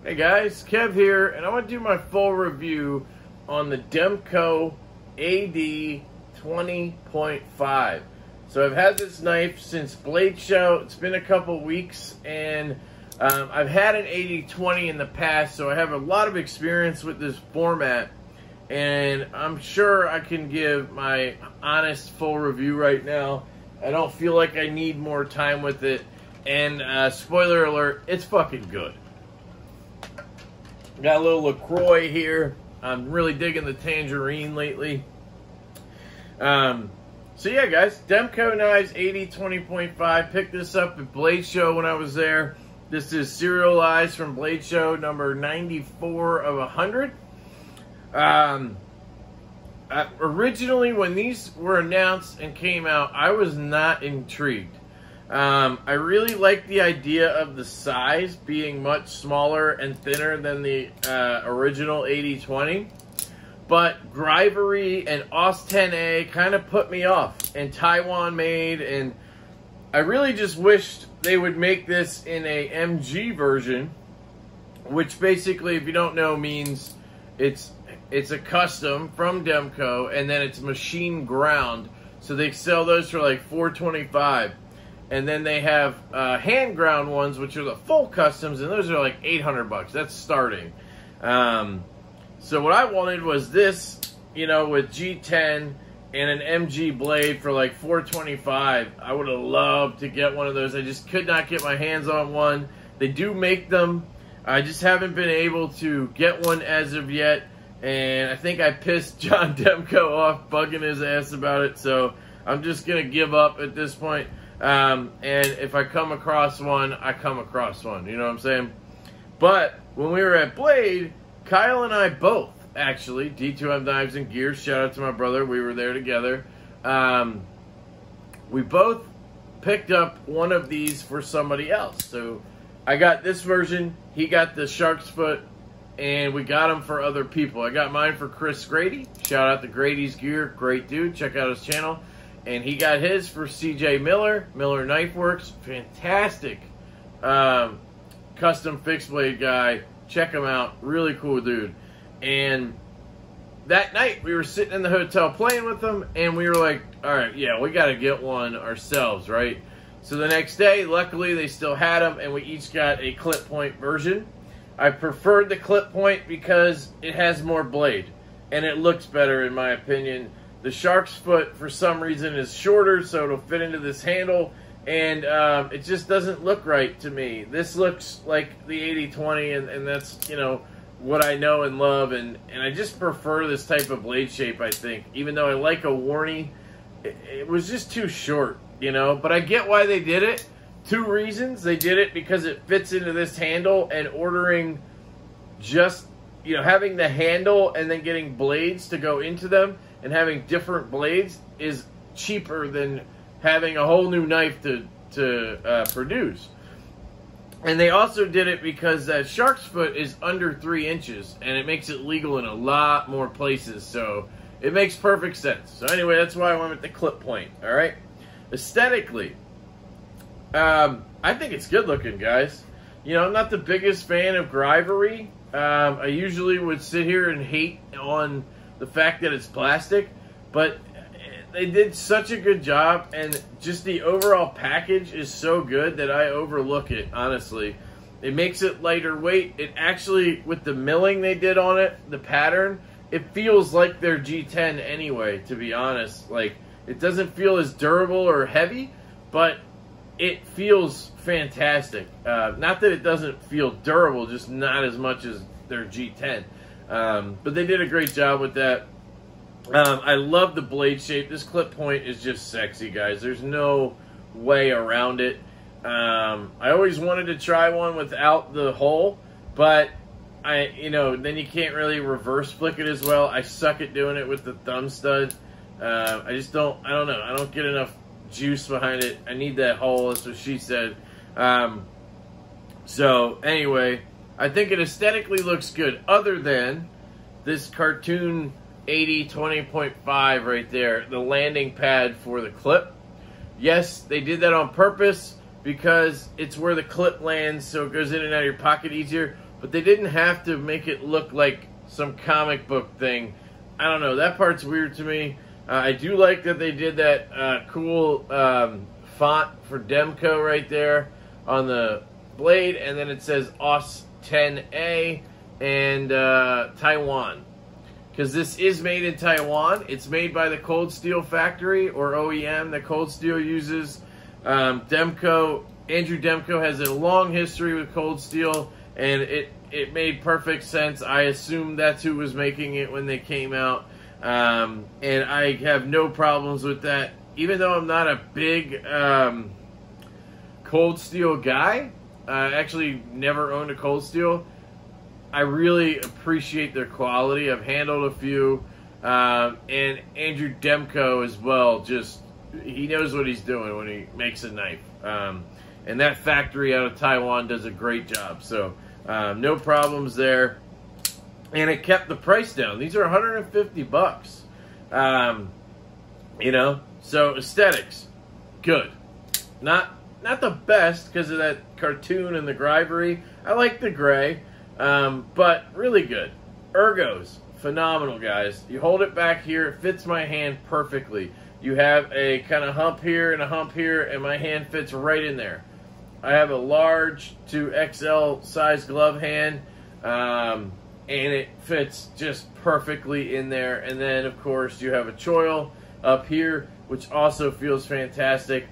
Hey guys, Kev here, and I want to do my full review on the Demko AD 20.5. So I've had this knife since Blade Show. It's been a couple weeks, and I've had an AD-20 in the past, so I have a lot of experience with this format, and I'm sure I can give my honest full review right now. I don't feel like I need more time with it, and spoiler alert, it's fucking good. Got a little LaCroix here. I'm really digging the tangerine lately. So yeah, guys, Demko knives AD 20.5. Picked this up at Blade Show when I was there. This is serialized from Blade Show number 94 of 100. Originally, when these were announced and came out, I was not intrigued. I really like the idea of the size being much smaller and thinner than the original AD-20. But Grivery and Aus 10A kind of put me off. And Taiwan made, and I really just wished they would make this in a MG version, which basically, if you don't know, means it's a custom from Demko, and then it's machine ground. So they sell those for like $425. And then they have hand ground ones, which are the full customs, and those are like 800 bucks. That's starting. So what I wanted was this, you know, with G10 and an MG blade for like $425. I would have loved to get one of those. I just could not get my hands on one. They do make them. I just haven't been able to get one as of yet. And I think I pissed John Demko off bugging his ass about it. So I'm just going to give up at this point. And if I come across one, I come across one. You know what I'm saying? But when we were at Blade, Kyle and I both, actually, D2M Knives and Gears, shout out to my brother, we were there together. We both picked up one of these for somebody else. So I got this version, he got the Shark's Foot, and we got them for other people. I got mine for Chris Grady. Shout out to Grady's Gear, great dude, check out his channel. And he got his for CJ Miller, Miller Knife Works, fantastic custom fixed blade guy. Check him out, really cool dude. And that night we were sitting in the hotel playing with them, and we were like, all right, yeah, we got to get one ourselves, right? So the next day, luckily they still had them, and we each got a clip point version. I preferred the clip point because it has more blade, and it looks better in my opinion. The Shark's Foot, for some reason, is shorter, so it'll fit into this handle, and it just doesn't look right to me. This looks like the AD-20, and that's, you know, what I know and love, and I just prefer this type of blade shape, I think. Even though I like a Warney, it was just too short, you know? But I get why they did it. Two reasons. They did it because it fits into this handle, and ordering just, you know, having the handle and then getting blades to go into them, and having different blades is cheaper than having a whole new knife to produce. And they also did it because that Shark's Foot is under 3 inches, and it makes it legal in a lot more places, so it makes perfect sense. So anyway, that's why I went with the clip point, all right? Aesthetically, I think it's good looking, guys. You know, I'm not the biggest fan of Grivery. I usually would sit here and hate on the fact that it's plastic, but they did such a good job, and just the overall package is so good that I overlook it, honestly. It makes it lighter weight. It actually, with the milling they did on it, the pattern, it feels like their G10 anyway, to be honest. Like, it doesn't feel as durable or heavy, but it feels fantastic. Not that it doesn't feel durable, just not as much as their G10. But they did a great job with that. I love the blade shape. This clip point is just sexy, guys. There's no way around it. I always wanted to try one without the hole, but you know, then you can't really reverse flick it as well. I suck at doing it with the thumb stud. I don't know. I don't get enough juice behind it. I need that hole. That's what she said. So anyway, I think it aesthetically looks good, other than this cartoon AD 20.5 right there, the landing pad for the clip. Yes, they did that on purpose because it's where the clip lands, so it goes in and out of your pocket easier. but they didn't have to make it look like some comic book thing. I don't know. That part's weird to me. I do like that they did that cool font for Demko right there on the blade, and then it says OS 10A and Taiwan. Because this is made in Taiwan. It's made by the Cold Steel factory, or OEM, that Cold Steel uses. Demko, Andrew Demko has a long history with Cold Steel, and it made perfect sense. I assumed that's who was making it when they came out. And I have no problems with that. Even though I'm not a big Cold Steel guy, I actually never owned a Cold Steel. I really appreciate their quality. I've handled a few. And Andrew Demko as well, just, he knows what he's doing when he makes a knife. And that factory out of Taiwan does a great job. So, no problems there. And it kept the price down. These are $150. You know, so aesthetics, good. Not the best because of that cartoon and the grivery. I like the gray. But really good. Ergos, phenomenal, guys. You hold it back here, it fits my hand perfectly. You have a kind of hump here and a hump here, and my hand fits right in there. I have a large to XL size glove hand, and it fits just perfectly in there. And then, of course, you have a choil up here, which also feels fantastic.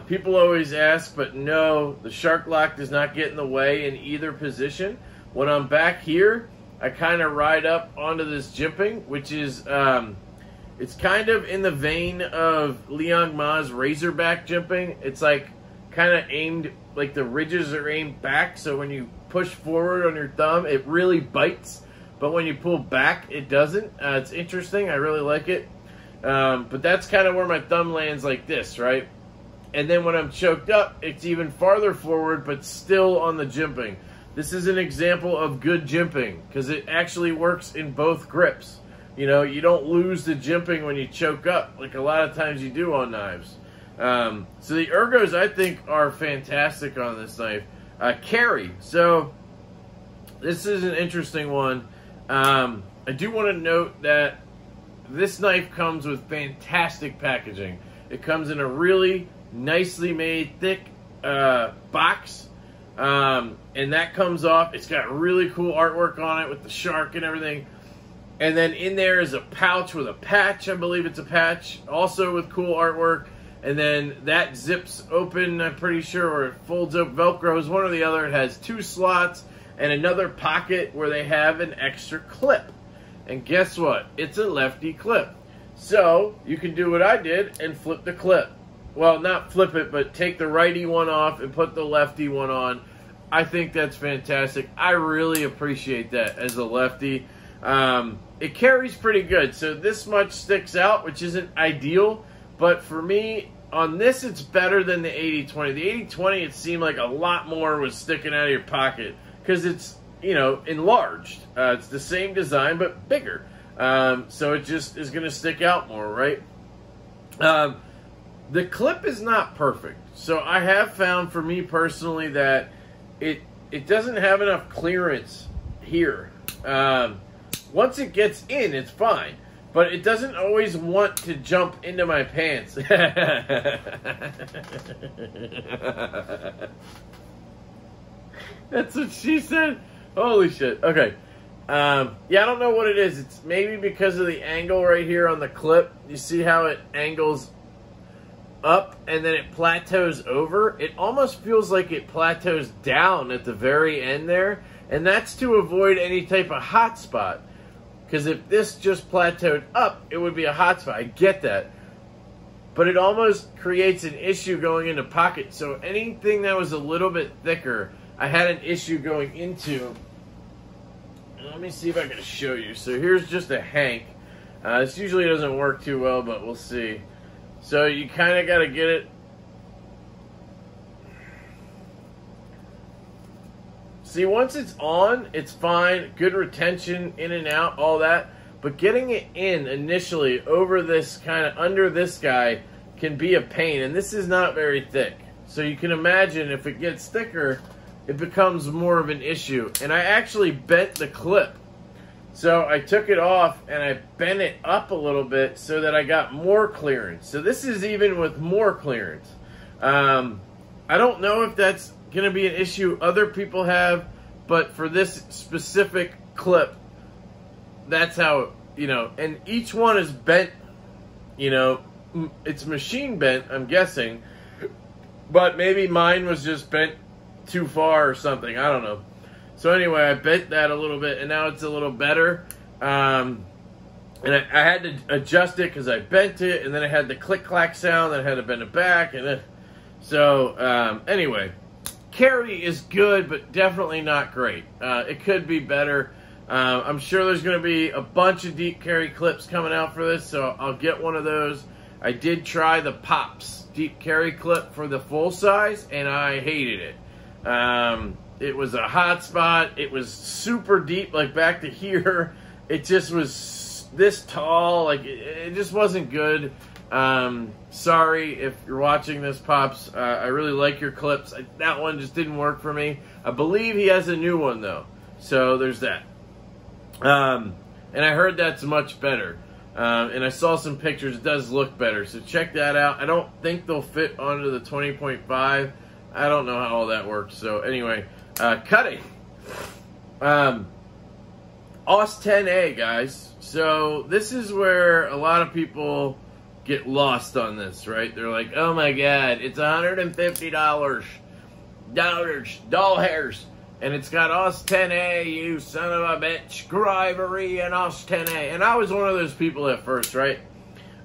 People always ask, but no, the shark lock does not get in the way in either position. When I'm back here, I kind of ride up onto this jimping, which is, it's kind of in the vein of Liang Ma's Razorback jimping. It's like kind of aimed, like the ridges are aimed back, so when you push forward on your thumb, it really bites. But when you pull back, it doesn't. It's interesting. I really like it. But that's kind of where my thumb lands, like this, right? And then when I'm choked up, it's even farther forward, but still on the jimping. This is an example of good jimping because it actually works in both grips. You know, you don't lose the jimping when you choke up like a lot of times you do on knives. So the ergos, I think, are fantastic on this knife. Carry. So this is an interesting one. I do want to note that this knife comes with fantastic packaging. It comes in a really nicely made, thick box. And that comes off. It's got really cool artwork on it with the shark and everything. And then in there is a pouch with a patch. I believe it's a patch. Also with cool artwork. And then that zips open, I'm pretty sure, or it folds up. Velcros, one or the other. It has 2 slots and another pocket where they have an extra clip. And guess what? It's a lefty clip. So you can do what I did and flip the clip. Well, not flip it, but take the righty one off and put the lefty one on. I think that's fantastic. I really appreciate that as a lefty. It carries pretty good. So this much sticks out, which isn't ideal. But for me, on this, it's better than the 80-20. The 80-20, it seemed like a lot more was sticking out of your pocket because it's, you know, enlarged. It's the same design, but bigger. So it just is going to stick out more, right? The clip is not perfect. So I have found, for me personally, that it doesn't have enough clearance here. Once it gets in, it's fine. But it doesn't always want to jump into my pants. That's what she said. Holy shit. Okay. Yeah, I don't know what it is. It's maybe because of the angle right here on the clip. You see how it angles up and then it plateaus over? It almost feels like it plateaus down at the very end there. And that's to avoid any type of hot spot. Because if this just plateaued up, it would be a hot spot. I get that. But it almost creates an issue going into pocket. So anything that was a little bit thicker, I had an issue going into. Let me see if I can show you. So here's just a hank. This usually doesn't work too well, but we'll see. So you kind of got to get it. See, once it's on, it's fine. Good retention, in and out, all that. But getting it in initially over this kind of under this guy can be a pain. And this is not very thick. So you can imagine if it gets thicker, it becomes more of an issue. And I actually bent the clip. So I took it off and I bent it up a little bit so that I got more clearance. So this is even with more clearance. I don't know if that's going to be an issue other people have, but for this specific clip, that's how, you know, and each one is bent, you know, it's machine bent, I'm guessing, but maybe mine was just bent too far or something, I don't know. So anyway, I bent that a little bit, and now it's a little better. And I had to adjust it because I bent it, and then I had the click-clack sound, and I had to bend it back. And then, so anyway, carry is good, but definitely not great. It could be better. I'm sure there's going to be a bunch of deep carry clips coming out for this, so I'll get one of those. I did try the Pops deep carry clip for the full size, and I hated it. It was a hot spot. It was super deep, like back to here. It just was this tall. Like, it just wasn't good. Sorry if you're watching this, Pops. I really like your clips. That one just didn't work for me. I believe he has a new one, though. So there's that. And I heard that's much better. And I saw some pictures. It does look better. So check that out. I don't think they'll fit onto the 20.5. I don't know how all that works. So anyway, cutting. OS 10A, guys. So this is where a lot of people get lost on this, right? They're like, oh my God, it's $150. Doll hairs. And it's got OS 10A, you son of a bitch. Grivery and OS 10A. And I was one of those people at first, right?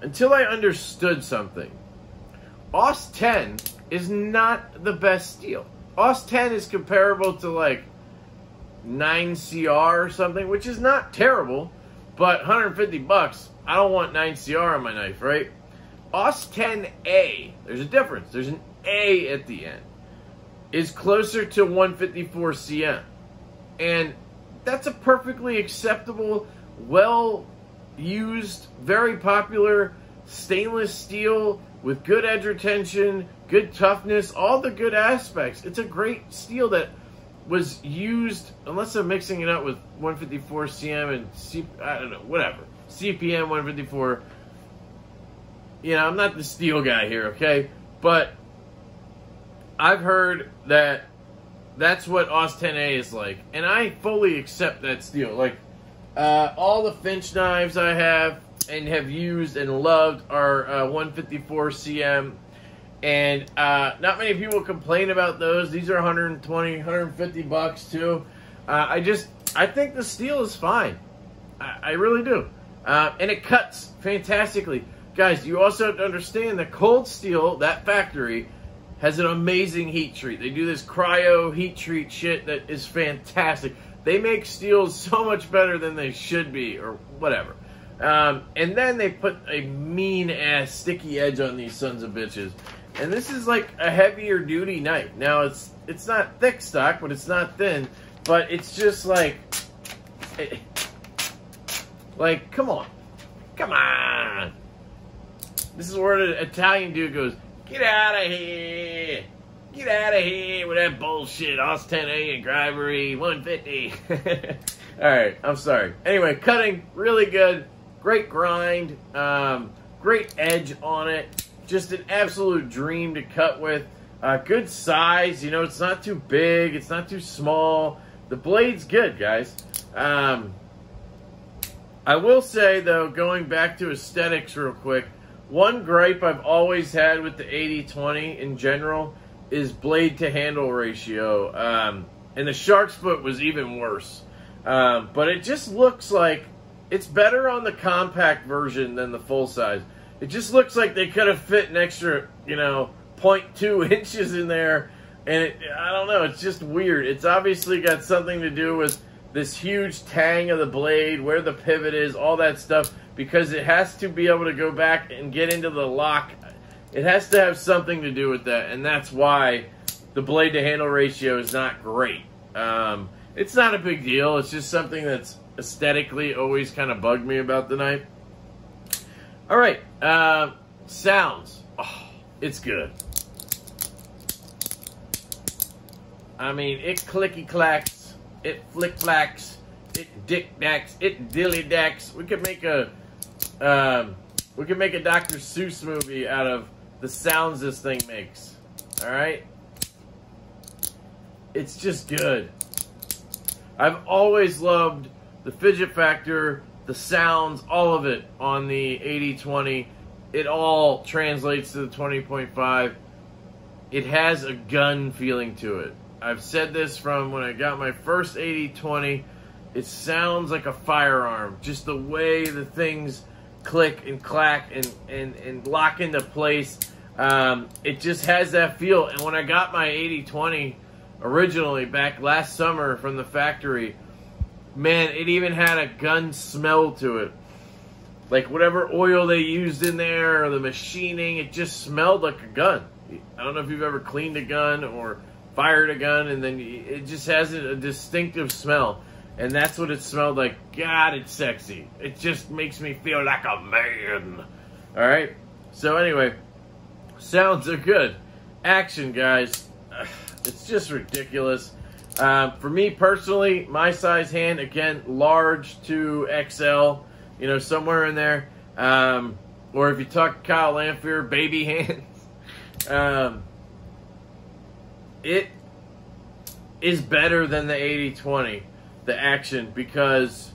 Until I understood something. OS 10 is not the best steel. OS 10 is comparable to like 9CR or something, which is not terrible, but 150 bucks, I don't want 9CR on my knife, right? OS 10A, there's a difference. There's an A at the end. Is closer to 154 CM. And that's a perfectly acceptable, well-used, very popular stainless steel with good edge retention, good toughness, all the good aspects. It's a great steel that was used, unless I'm mixing it up with 154 CM and I don't know, whatever. CPM 154. You know, I'm not the steel guy here, okay? But I've heard that that's what OS 10A is like. And I fully accept that steel. Like, all the Finch knives I have and have used and loved are 154 CM. And not many people complain about those. These are 120, 150 bucks too. I think the steel is fine. I really do. And it cuts fantastically. Guys, you also have to understand that cold steel, that factory, has an amazing heat treat. They do this cryo heat treat shit that is fantastic. They make steels so much better than they should be, or whatever. And then they put a mean-ass sticky edge on these sons of bitches. And this is like a heavier duty knife. Now, it's not thick stock, but it's not thin. But it's just like, come on. Come on. This is where the Italian dude goes, get out of here. Get out of here with that bullshit. OS 10A and Grivery 150. Alright, I'm sorry. Anyway, cutting, really good. Great grind. Great edge on it. Just an absolute dream to cut with. Good size. You know, it's not too big. It's not too small. The blade's good, guys. I will say, though, going back to aesthetics real quick, one gripe I've always had with the 80-20 in general is blade to handle ratio. And the shark's foot was even worse. But it just looks like it's better on the compact version than the full size. It just looks like they could have fit an extra, you know, 0.2 inches in there. And I don't know, it's just weird. It's obviously got something to do with this huge tang of the blade, where the pivot is, all that stuff. Because it has to be able to go back and get into the lock. It has to have something to do with that. And that's why the blade to handle ratio is not great. It's not a big deal. It's just something that's aesthetically always kind of bugged me about the knife. Alright. Sounds. Oh, it's good. I mean, it clicky-clacks, it flick-flacks, it dick-dacks, it dilly-dacks. We could make a Dr. Seuss movie out of the sounds this thing makes. All right? It's just good. I've always loved the fidget factor, the sounds, all of it on the 8020. It all translates to the 20.5. It has a gun feeling to it. I've said this from when I got my first 8020. It sounds like a firearm. Just the way the things click and clack and lock into place. It just has that feel. And when I got my 8020 originally back last summer from the factory, man, it even had a gun smell to it. Like whatever oil they used in there or the machining, it just smelled like a gun. I don't know if you've ever cleaned a gun or fired a gun, and then it just has a distinctive smell. And that's what it smelled like. God, it's sexy. It just makes me feel like a man. All right? So anyway, sounds are good. Action, guys. It's just ridiculous. For me personally, my size hand, again, large to XL, you know, somewhere in there. Or if you talk Kyle Lamphere, baby hands. It is better than the 8020, the action, because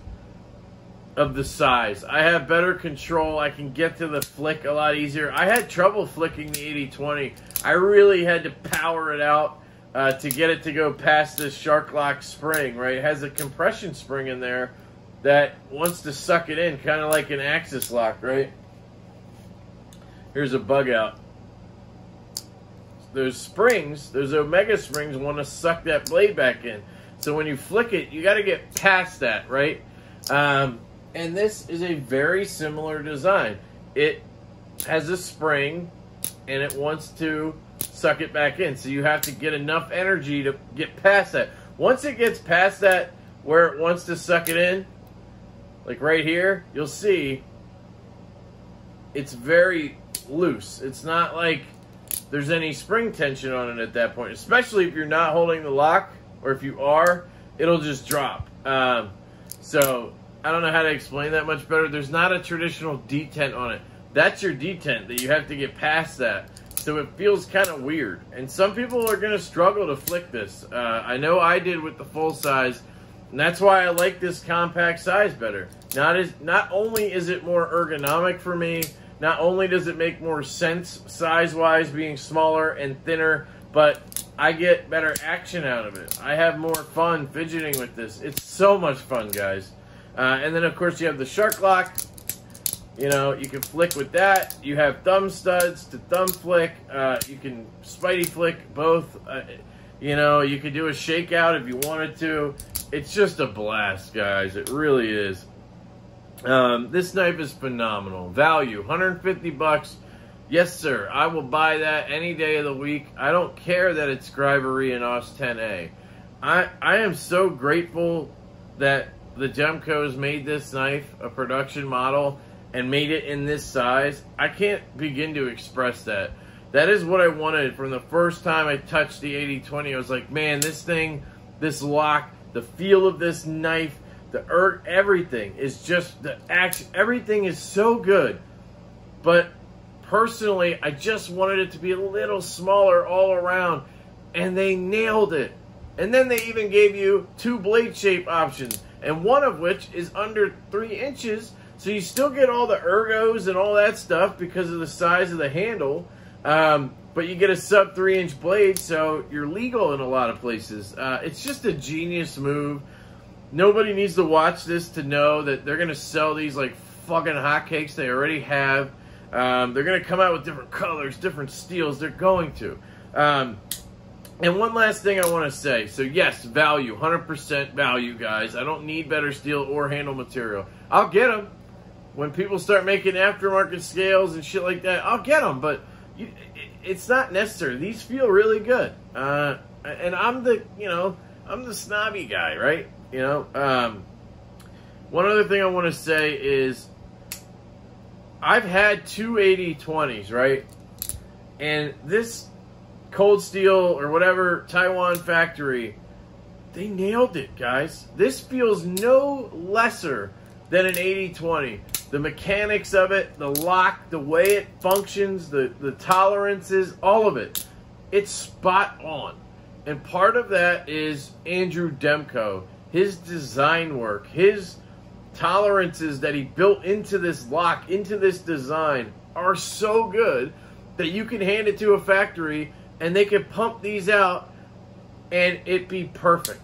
of the size. I have better control. I can get to the flick a lot easier. I had trouble flicking the 8020. I really had to power it out to get it to go past this Shark Lock spring, right? It has a compression spring in there that wants to suck it in, kind of like an Axis lock, right? Here's a bug out. Those springs, those Omega springs, want to suck that blade back in. So when you flick it, you got to get past that, right? And this is a very similar design. It has a spring, and it wants to suck it back in. So you have to get enough energy to get past that. Once it gets past that, where it wants to suck it in, like right here, you'll see it's very loose. It's not like there's any spring tension on it at that point, especially if you're not holding the lock, or if you are, it'll just drop. So I don't know how to explain that much better. There's not a traditional detent on it. That's your detent, that you have to get past that. So it feels kind of weird. And some people are going to struggle to flick this. I know I did with the full size, and that's why I like this compact size better. Not only is it more ergonomic for me, not only does it make more sense size-wise being smaller and thinner, but I get better action out of it. I have more fun fidgeting with this. It's so much fun, guys. And then, of course, you have the Shark Lock. You know, you can flick with that. You have thumb studs to thumb flick. You can Spidey flick both. You know, you could do a shakeout if you wanted to. It's just a blast, guys. It really is. This knife is phenomenal. Value, 150 bucks. Yes, sir. I will buy that any day of the week. I don't care that it's Scrivery and OS 10A. I am so grateful that the Demko's made this knife a production model and made it in this size. I can't begin to express that. That is what I wanted from the first time I touched the 8020. I was like, man, this thing, this lock, the feel of this knife, everything is just, the action, everything is so good. But personally, I just wanted it to be a little smaller all around, and they nailed it. And then they even gave you 2 blade shape options, and one of which is under 3 inches, so you still get all the ergos and all that stuff because of the size of the handle, but you get a sub 3-inch blade, so you're legal in a lot of places. It's just a genius move. Nobody needs to watch this to know that they're going to sell these like fucking hotcakes. They already have. They're going to come out with different colors, different steels. They're going to. And one last thing I want to say. So yes, value, 100% value, guys. I don't need better steel or handle material. I'll get them. When people start making aftermarket scales and shit like that, I'll get them. But it's not necessary. These feel really good. And I'm the, I'm the snobby guy, right? One other thing I want to say is I've had 2 8020s, right? And this Cold Steel or whatever Taiwan factory, they nailed it, guys. This feels no lesser than an 80-20. The mechanics of it, the lock, the way it functions, the tolerances, all of it. It's spot on. And part of that is Andrew Demko. His design work, his tolerances that he built into this lock, into this design, are so good that you can hand it to a factory and they can pump these out and it be perfect.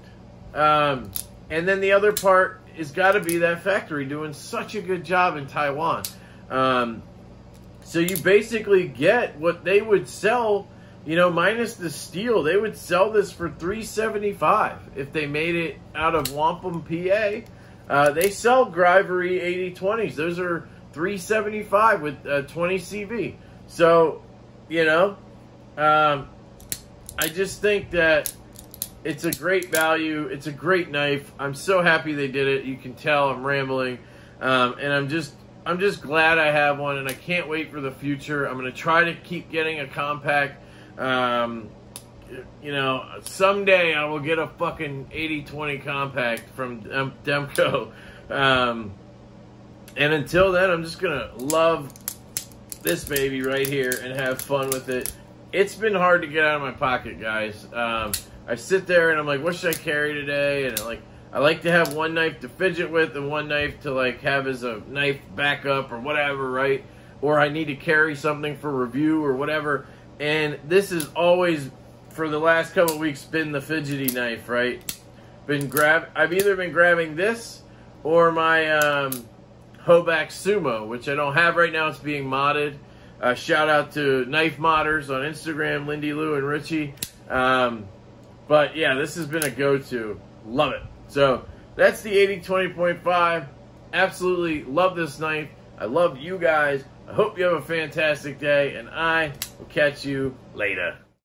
And then the other part has got to be that factory doing such a good job in Taiwan. So you basically get what they would sell, you know, minus the steel. They would sell this for $375 if they made it out of wampum, PA. They sell Grivery 80-20s. Those are $375 with 20 CV. So, you know, I just think that it's a great value. It's a great knife. I'm so happy they did it. You can tell I'm rambling, and I'm just glad I have one, and I can't wait for the future. I'm gonna try to keep getting a compact. You know, someday I will get a fucking 80-20 compact from Demko. And until then, I'm just gonna love this baby right here and have fun with it. It's been hard to get out of my pocket, guys. I sit there and I'm like, what should I carry today? And I like to have one knife to fidget with and one knife to like have as a knife backup or whatever, right? Or I need to carry something for review or whatever. And this is always, for the last couple of weeks, been the fidgety knife, right? I've either been grabbing this or my Hoback Sumo, which I don't have right now. It's being modded. Shout out to Knife Modders on Instagram, Lindy Lou and Richie. But yeah, this has been a go-to. Love it. So that's the 80-20.5. Absolutely love this knife. I love you guys. I hope you have a fantastic day, and I will catch you later.